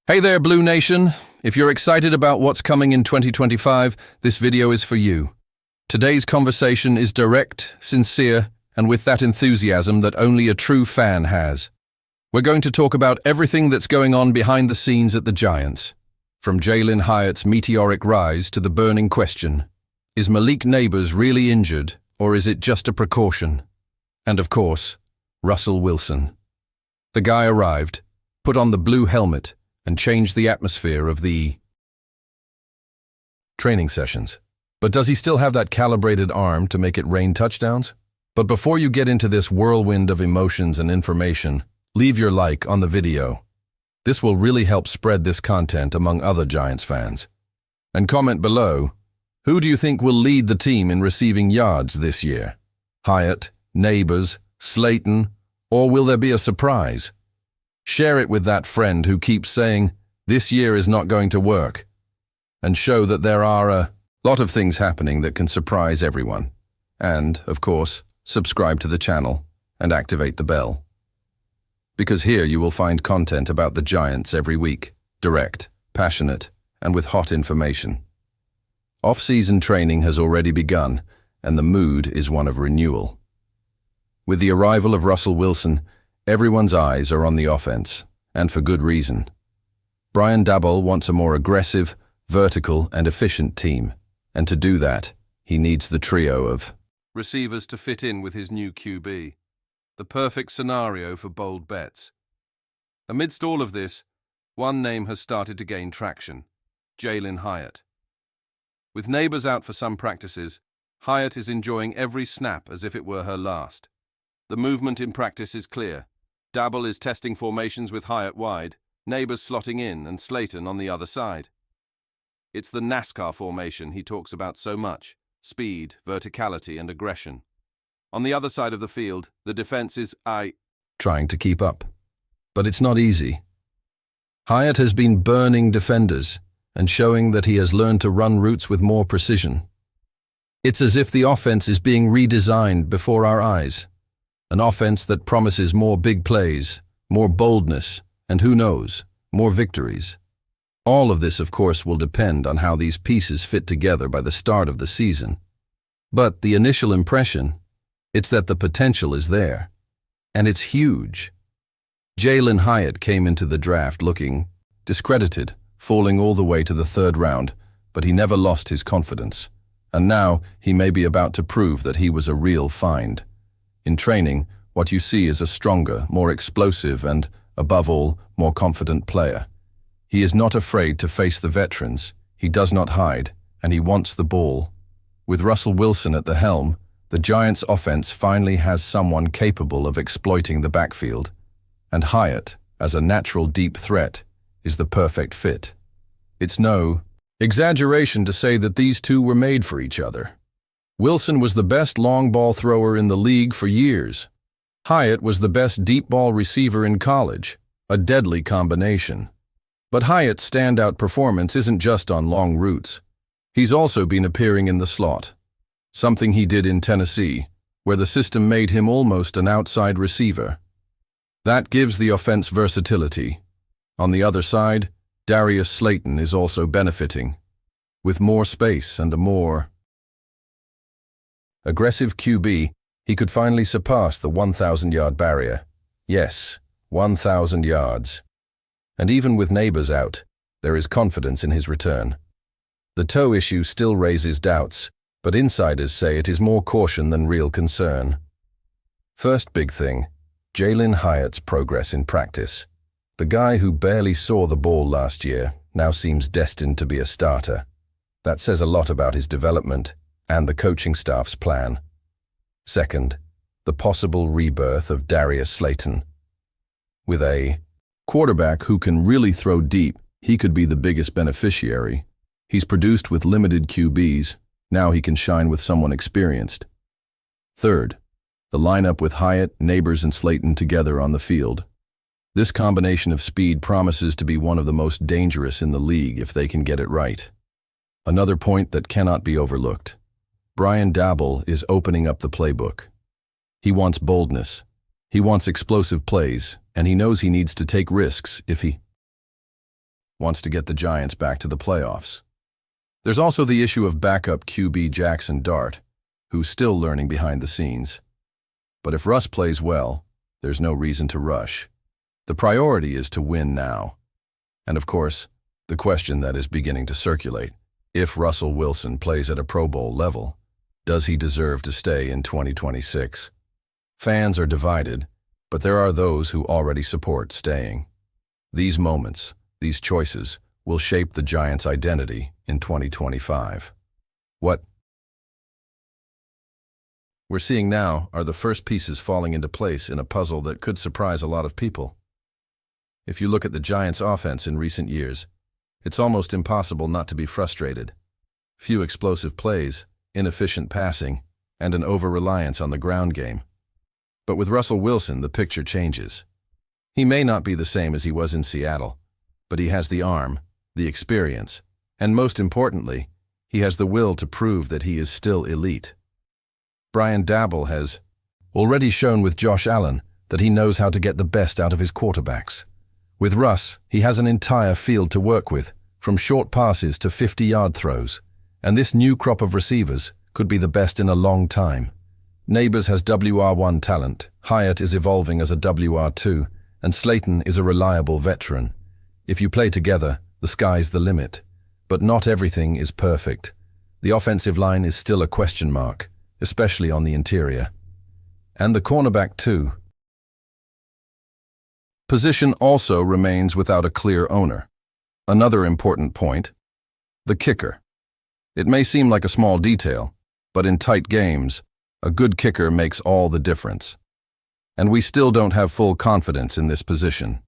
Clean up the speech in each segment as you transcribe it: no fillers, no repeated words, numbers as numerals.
Hey there, Blue Nation. If you're excited about what's coming in 2025, this video is for you. Today's conversation is direct, sincere, and with that enthusiasm that only a true fan has. We're going to talk about everything that's going on behind the scenes at the Giants. From Jalin Hyatt's meteoric rise to the burning question, is Malik Neighbors really injured, or is it just a precaution? And of course, Russell Wilson. The guy arrived, put on the blue helmet, and changed the atmosphere of the training sessions. But does he still have that calibrated arm to make it rain touchdowns? But before you get into this whirlwind of emotions and information, leave your like on the video. This will really help spread this content among other Giants fans. And comment below, who do you think will lead the team in receiving yards this year? Hyatt, Neighbors, Slayton, or will there be a surprise? Share it with that friend who keeps saying, this year is not going to work, and show that there are a lot of things happening that can surprise everyone. And, of course, subscribe to the channel and activate the bell. Because here you will find content about the Giants every week, direct, passionate, and with hot information. Off-season training has already begun, and the mood is one of renewal. With the arrival of Russell Wilson, everyone's eyes are on the offense, and for good reason. Brian Daboll wants a more aggressive, vertical, and efficient team, and to do that, he needs the trio of receivers to fit in with his new QB, the perfect scenario for bold bets. Amidst all of this, one name has started to gain traction, Jalin Hyatt. With Neighbors out for some practices, Hyatt is enjoying every snap as if it were her last. The movement in practice is clear. Daboll is testing formations with Hyatt wide, Neighbors slotting in and Slayton on the other side. It's the NASCAR formation he talks about so much, speed, verticality, and aggression. On the other side of the field, the defense is trying to keep up. But it's not easy. Hyatt has been burning defenders and showing that he has learned to run routes with more precision. It's as if the offense is being redesigned before our eyes. An offense that promises more big plays, more boldness, and who knows, more victories. All of this, of course, will depend on how these pieces fit together by the start of the season. But the initial impression, it's that the potential is there. And it's huge. Jalin Hyatt came into the draft looking discredited, falling all the way to the third round, but he never lost his confidence. And now he may be about to prove that he was a real find. In training, what you see is a stronger, more explosive and, above all, more confident player. He is not afraid to face the veterans, he does not hide, and he wants the ball. With Russell Wilson at the helm, the Giants' offense finally has someone capable of exploiting the backfield. And Hyatt, as a natural deep threat, is the perfect fit. It's no exaggeration to say that these two were made for each other. Wilson was the best long ball thrower in the league for years. Hyatt was the best deep ball receiver in college, a deadly combination. But Hyatt's standout performance isn't just on long routes. He's also been appearing in the slot, something he did in Tennessee, where the system made him almost an outside receiver. That gives the offense versatility. On the other side, Darius Slayton is also benefiting, with more space and a more aggressive QB. He could finally surpass the 1,000-yard barrier. Yes, 1,000 yards. And even with Neighbors out, there is confidence in his return. The toe issue still raises doubts, but insiders say it is more caution than real concern. First big thing, Jalin Hyatt's progress in practice. The guy who barely saw the ball last year now seems destined to be a starter. That says a lot about his development and the coaching staff's plan. Second, the possible rebirth of Darius Slayton. With a quarterback who can really throw deep, he could be the biggest beneficiary. He's produced with limited QBs, now he can shine with someone experienced. Third, the lineup with Hyatt, Neighbors, and Slayton together on the field. This combination of speed promises to be one of the most dangerous in the league if they can get it right. Another point that cannot be overlooked. Brian Daboll is opening up the playbook. He wants boldness. He wants explosive plays, and he knows he needs to take risks if he wants to get the Giants back to the playoffs. There's also the issue of backup QB Jackson Dart, who's still learning behind the scenes. But if Russ plays well, there's no reason to rush. The priority is to win now. And of course, the question that is beginning to circulate, if Russell Wilson plays at a Pro Bowl level, does he deserve to stay in 2026? Fans are divided, but there are those who already support staying. These moments, these choices, will shape the Giants' identity in 2025. What we're seeing now are the first pieces falling into place in a puzzle that could surprise a lot of people. If you look at the Giants' offense in recent years, it's almost impossible not to be frustrated. Few explosive plays, inefficient passing, and an over-reliance on the ground game. But with Russell Wilson, the picture changes. He may not be the same as he was in Seattle, but he has the arm, the experience, and most importantly, he has the will to prove that he is still elite. Brian Daboll has already shown with Josh Allen that he knows how to get the best out of his quarterbacks. With Russ, he has an entire field to work with, from short passes to 50-yard throws, and this new crop of receivers could be the best in a long time. Neighbors has WR1 talent, Hyatt is evolving as a WR2, and Slayton is a reliable veteran. If you play together, the sky's the limit. But not everything is perfect. The offensive line is still a question mark, especially on the interior. And the cornerback too. Position also remains without a clear owner. Another important point, the kicker. It may seem like a small detail, but in tight games, a good kicker makes all the difference. And we still don't have full confidence in this position.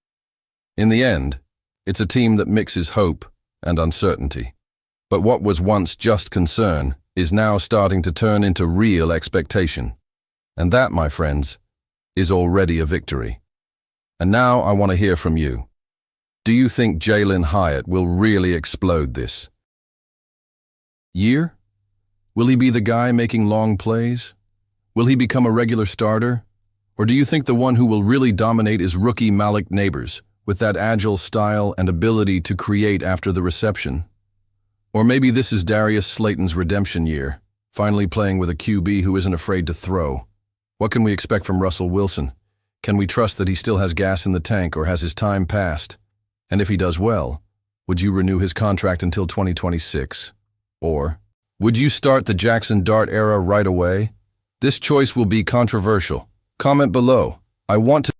In the end, it's a team that mixes hope and uncertainty. But what was once just concern is now starting to turn into real expectation. And that, my friends, is already a victory. And now I want to hear from you. Do you think Jalin Hyatt will really explode this year? Will he be the guy making long plays? Will he become a regular starter? Or do you think the one who will really dominate is rookie Malik Neighbors, with that agile style and ability to create after the reception? Or maybe this is Darius Slayton's redemption year, finally playing with a QB who isn't afraid to throw. What can we expect from Russell Wilson? Can we trust that he still has gas in the tank, or has his time passed? And if he does well, would you renew his contract until 2026? Or would you start the Jackson Dart era right away? This choice will be controversial. Comment below. I want to